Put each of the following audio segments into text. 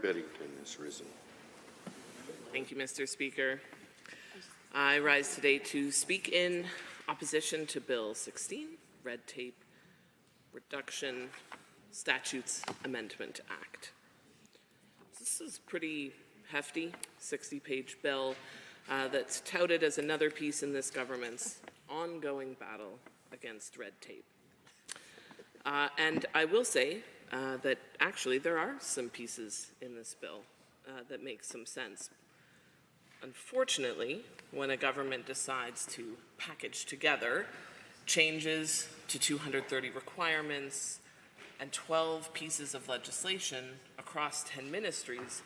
Bennington has risen. Thank you, Mr. Speaker. I rise today to speak in opposition to Bill 16, Red Tape Reduction Statutes Amendment Act. This is a pretty hefty 60-page bill that's touted as another piece in this government's ongoing battle against red tape. And I will say that actually there are some pieces in this bill that make some sense. Unfortunately, when a government decides to package together changes to 230 requirements and 12 pieces of legislation across 10 ministries,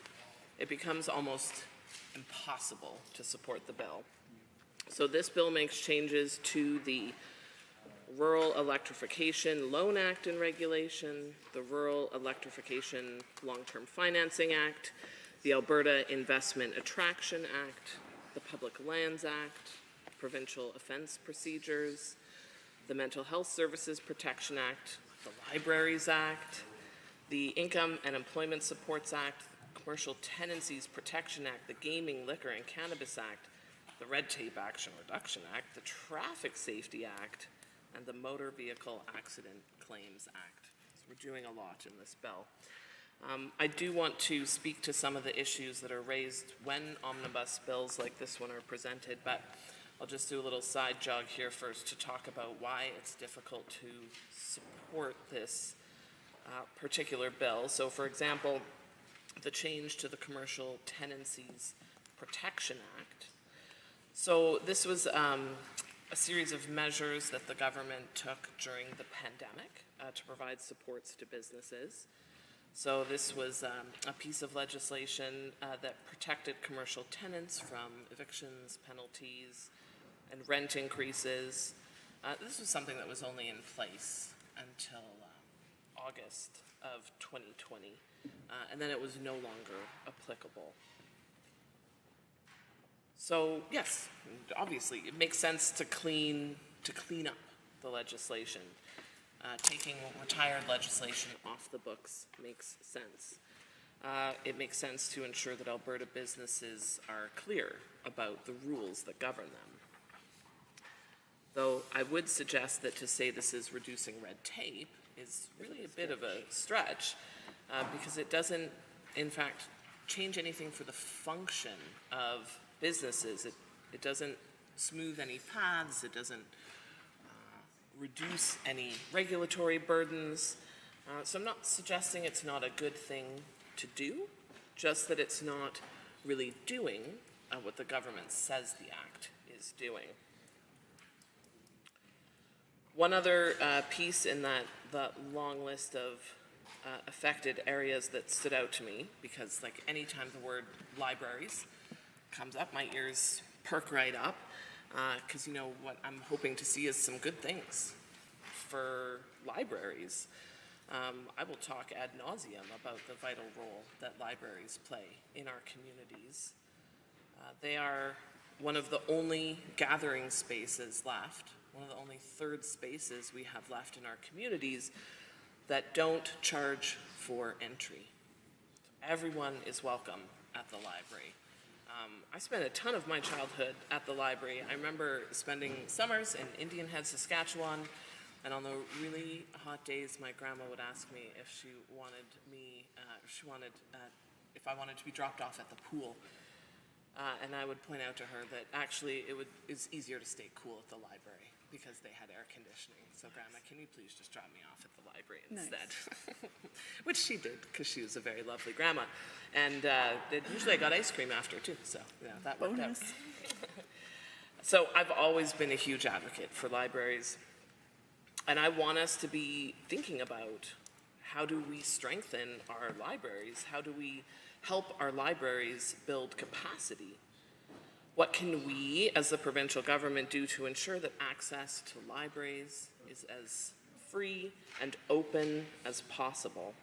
it becomes almost impossible to support the bill. So this bill makes changes to the Rural Electrification Loan Act and Regulation, the Rural Electrification Long-Term Financing Act, the Alberta Investment Attraction Act, the Public Lands Act, Provincial Offence Procedures, the Mental Health Services Protection Act, the Libraries Act, the Income and Employment Supports Act, the Commercial Tenancies Protection Act, the Gaming, Liquor and Cannabis Act, the Red Tape Action Reduction Act, the Traffic Safety Act, and the Motor Vehicle Accident Claims Act. So we're doing a lot in this bill. I do want to speak to some of the issues that are raised when omnibus bills like this one are presented, but I'll just do a little side jog here first to talk about why it's difficult to support this particular bill. So for example, the change to the Commercial Tenancies Protection Act. So this was a series of measures that the government took during the pandemic to provide supports to businesses. So this was a piece of legislation that protected commercial tenants from evictions, penalties, and rent increases. This was something that was only in place until August of 2020, and then it was no longer applicable. So yes, obviously it makes sense to clean up the legislation. Taking retired legislation off the books makes sense. It makes sense to ensure that Alberta businesses are clear about the rules that govern them. Though I would suggest that to say this is reducing red tape is really a bit of a stretch because it doesn't, in fact, change anything for the function of businesses. It doesn't smooth any paths. It doesn't reduce any regulatory burdens. So I'm not suggesting it's not a good thing to do, just that it's not really doing what the government says the act is doing. One other piece in that long list of affected areas that stood out to me, because like anytime the word libraries comes up, my ears perk right up. Because you know what I'm hoping to see is some good things for libraries. I will talk ad nauseum about the vital role that libraries play in our communities. They are one of the only gathering spaces left, one of the only third spaces we have left in our communities that don't charge for entry. Everyone is welcome at the library. I spent a ton of my childhood at the library. I remember spending summers in Indian Head, Saskatchewan, and on the really hot days, my grandma would ask me if she wanted me, if I wanted to be dropped off at the pool. And I would point out to her that actually it's easier to stay cool at the library because they had air conditioning. So Grandma, can you please just drop me off at the library instead? Nice. Which she did, because she was a very lovely grandma. And usually I got ice cream after too, so yeah, that worked out. So I've always been a huge advocate for libraries. And I want us to be thinking about how do we strengthen our libraries? How do we help our libraries build capacity? What can we, as the provincial government, do to ensure that access to libraries is as free and open as possible?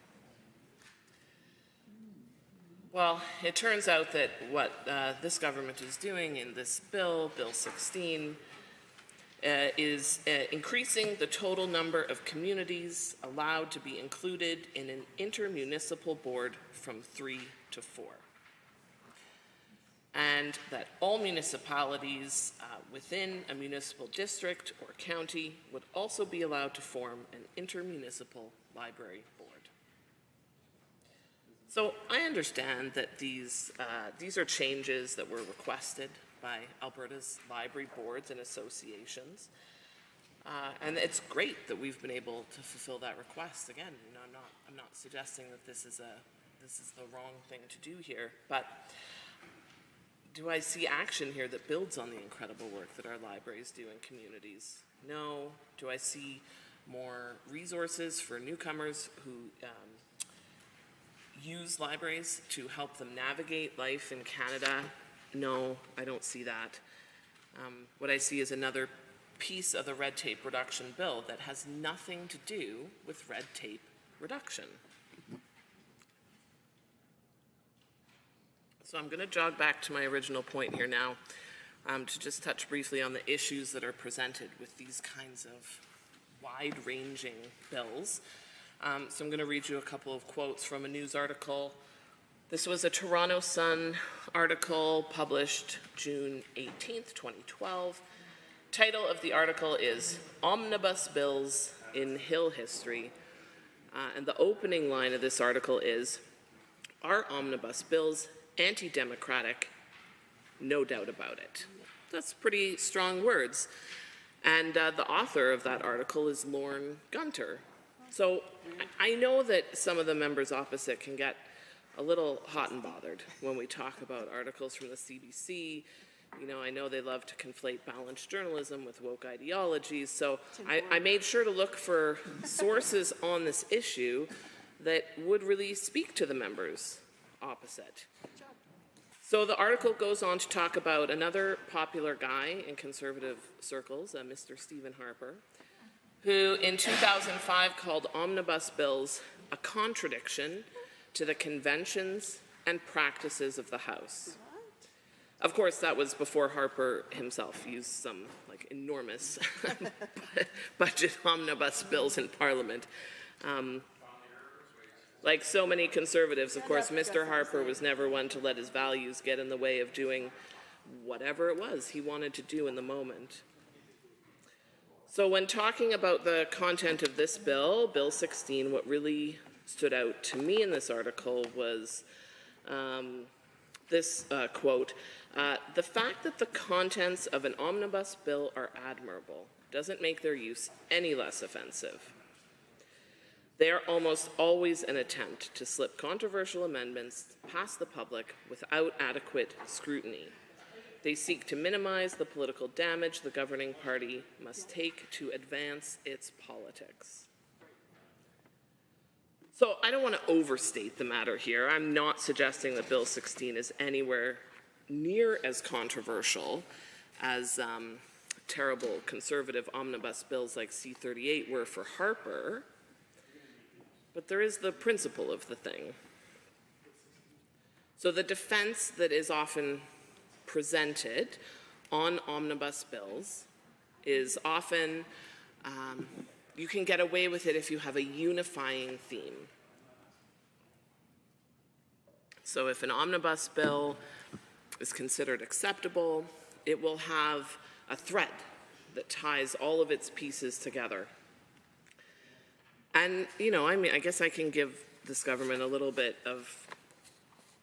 Well, it turns out that what this government is doing in this bill, Bill 16, is increasing the total number of communities allowed to be included in an intermunicipal board from 3 to 4. And that all municipalities within a municipal district or county would also be allowed to form an intermunicipal library board. So I understand that these are changes that were requested by Alberta's library boards and associations. And it's great that we've been able to fulfill that request. Again, you know, I'm not suggesting that this is the wrong thing to do here, but do I see action here that builds on the incredible work that our libraries do in communities? No. Do I see more resources for newcomers who use libraries to help them navigate life in Canada? No, I don't see that. What I see is another piece of the red tape reduction bill that has nothing to do with red tape reduction. So I'm going to jog back to my original point here now to just touch briefly on the issues that are presented with these kinds of wide-ranging bills. So I'm going to read you a couple of quotes from a news article. This was a Toronto Sun article published June 18th, 2012. Title of the article is Omnibus Bills in Hill History. And the opening line of this article is, "Are omnibus bills anti-democratic? No doubt about it." That's pretty strong words. And the author of that article is Lorne Gunter. So I know that some of the members opposite can get a little hot and bothered when we talk about articles from the CBC. You know, I know they love to conflate balanced journalism with woke ideologies, so I made sure to look for sources on this issue that would really speak to the members opposite. So the article goes on to talk about another popular guy in conservative circles, Mr. Stephen Harper, who in 2005 called omnibus bills a contradiction to the conventions and practices of the House. Of course, that was before Harper himself used some enormous budget omnibus bills in Parliament. Like so many conservatives, of course, Mr. Harper was never one to let his values get in the way of doing whatever it was he wanted to do in the moment. So when talking about the content of this bill, Bill 16, what really stood out to me in this article was this quote, "The fact that the contents of an omnibus bill are admirable doesn't make their use any less offensive. They are almost always an attempt to slip controversial amendments past the public without adequate scrutiny. They seek to minimize the political damage the governing party must take to advance its politics." So I don't want to overstate the matter here. I'm not suggesting that Bill 16 is anywhere near as controversial as terrible conservative omnibus bills like C-38 were for Harper. But there is the principle of the thing. So the defense that is often presented on omnibus bills is often you can get away with it if you have a unifying theme. So if an omnibus bill is considered acceptable, it will have a thread that ties all of its pieces together. And, you know, I mean, I guess I can give this government a little bit of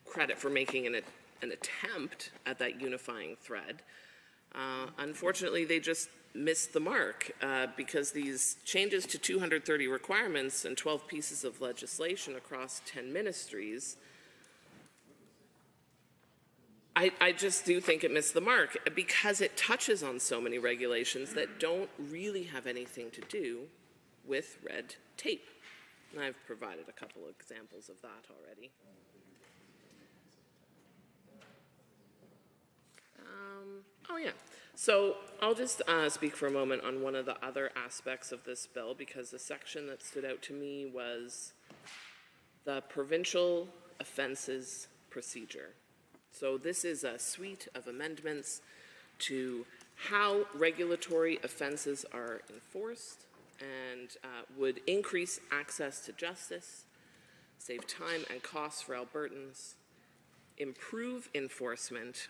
credit for making an attempt at that unifying thread. Unfortunately, they just missed the mark because these changes to 230 requirements and 12 pieces of legislation across 10 ministries, I just do think it missed the mark because it touches on so many regulations that don't really have anything to do with red tape. And I've provided a couple of examples of that already. Oh yeah, so I'll just speak for a moment on one of the other aspects of this bill because the section that stood out to me was the provincial offenses procedure. So this is a suite of amendments to how regulatory offenses are enforced, and would increase access to justice, save time and costs for Albertans, improve enforcement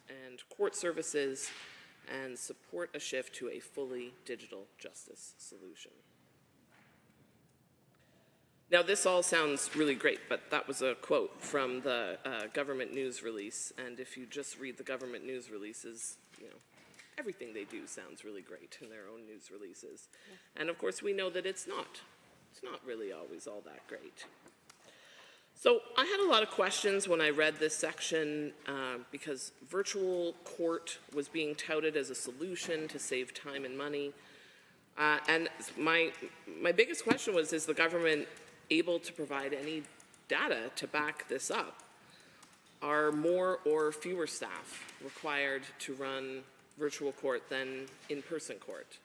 and court services, and support a shift to a fully digital justice solution. Now, this all sounds really great, but that was a quote from the government news release, and if you just read the government news releases, you know, everything they do sounds really great in their own news releases. And of course, we know that it's not really always all that great. So I had a lot of questions when I read this section because virtual court was being touted as a solution to save time and money. And my biggest question was, is the government able to provide any data to back this up? Are more or fewer staff required to run virtual court than in-person court?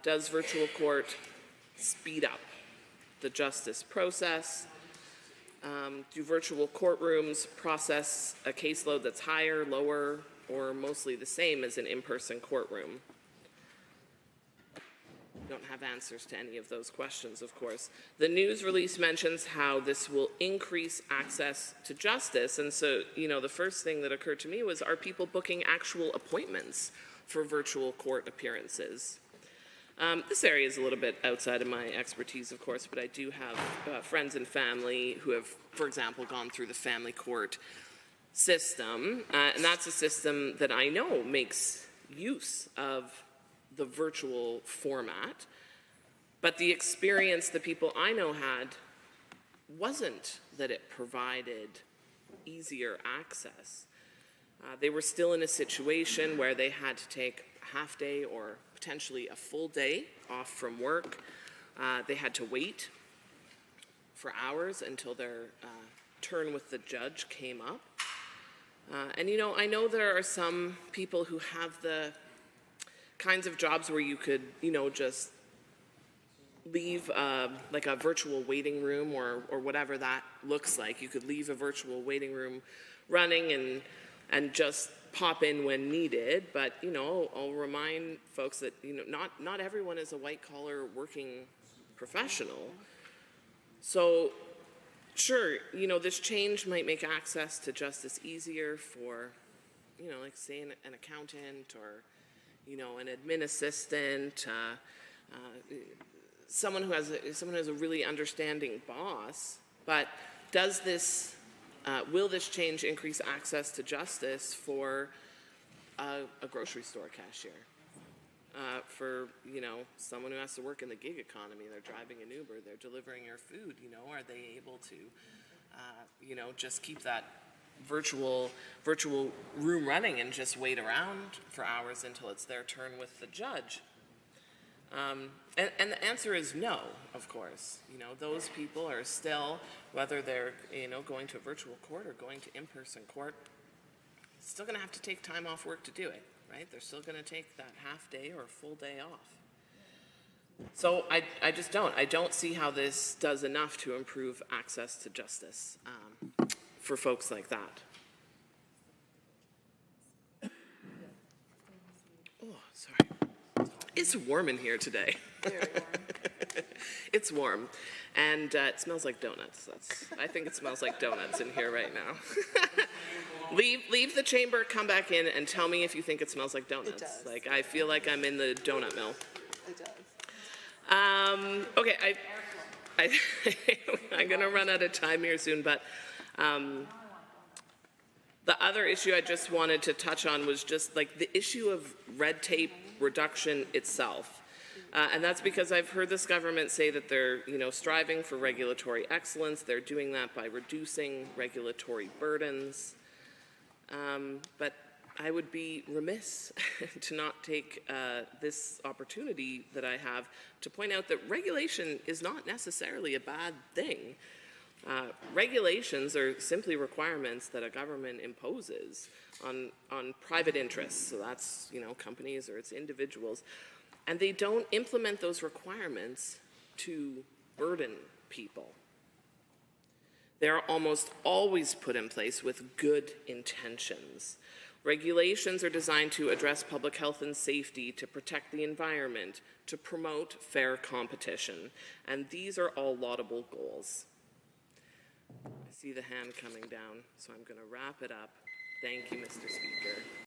Does virtual court speed up the justice process? Do virtual courtrooms process a caseload that's higher, lower, or mostly the same as an in-person courtroom? We don't have answers to any of those questions, of course. The news release mentions how this will increase access to justice, and so, you know, the first thing that occurred to me was, are people booking actual appointments for virtual court appearances? This area is a little bit outside of my expertise, of course, but I do have friends and family who have, for example, gone through the family court system, and that's a system that I know makes use of the virtual format, but the experience that people I know had wasn't that it provided easier access. They were still in a situation where they had to take a half day or potentially a full day off from work. They had to wait for hours until their turn with the judge came up. And you know, I know there are some people who have the kinds of jobs where you could, you know, just leave like a virtual waiting room or whatever that looks like. You could leave a virtual waiting room running and just pop in when needed. But, you know, I'll remind folks that, you know, not everyone is a white-collar working professional. So, sure, you know, this change might make access to justice easier for, you know, like say an accountant or, you know, an admin assistant, someone who has a really understanding boss. But does this, will this change increase access to justice for a grocery store cashier? For, you know, someone who has to work in the gig economy, they're driving an Uber, they're delivering your food, you know, are they able to, you know, just keep that virtual room running and just wait around for hours until it's their turn with the judge? And the answer is no, of course. You know, those people are still, whether they're, you know, going to a virtual court or going to in-person court, still going to have to take time off work to do it, right? They're still going to take that half day or full day off. So I just don't. I don't see how this does enough to improve access to justice for folks like that. Oh, sorry. It's warm in here today. Very warm. It's warm, and it smells like donuts. I think it smells like donuts in here right now. Leave the chamber, come back in, and tell me if you think it smells like donuts. It does. Like, I feel like I'm in the donut mill. It does. Okay, I'm gonna run out of time here soon, but the other issue I just wanted to touch on was just like the issue of red tape reduction itself. And that's because I've heard this government say that they're, you know, striving for regulatory excellence. They're doing that by reducing regulatory burdens. But I would be remiss to not take this opportunity that I have to point out that regulation is not necessarily a bad thing. Regulations are simply requirements that a government imposes on private interests. So that's, you know, companies or it's individuals. And they don't implement those requirements to burden people. They're almost always put in place with good intentions. Regulations are designed to address public health and safety, to protect the environment, to promote fair competition, and these are all laudable goals. I see the hand coming down, so I'm going to wrap it up. Thank you, Mr. Speaker.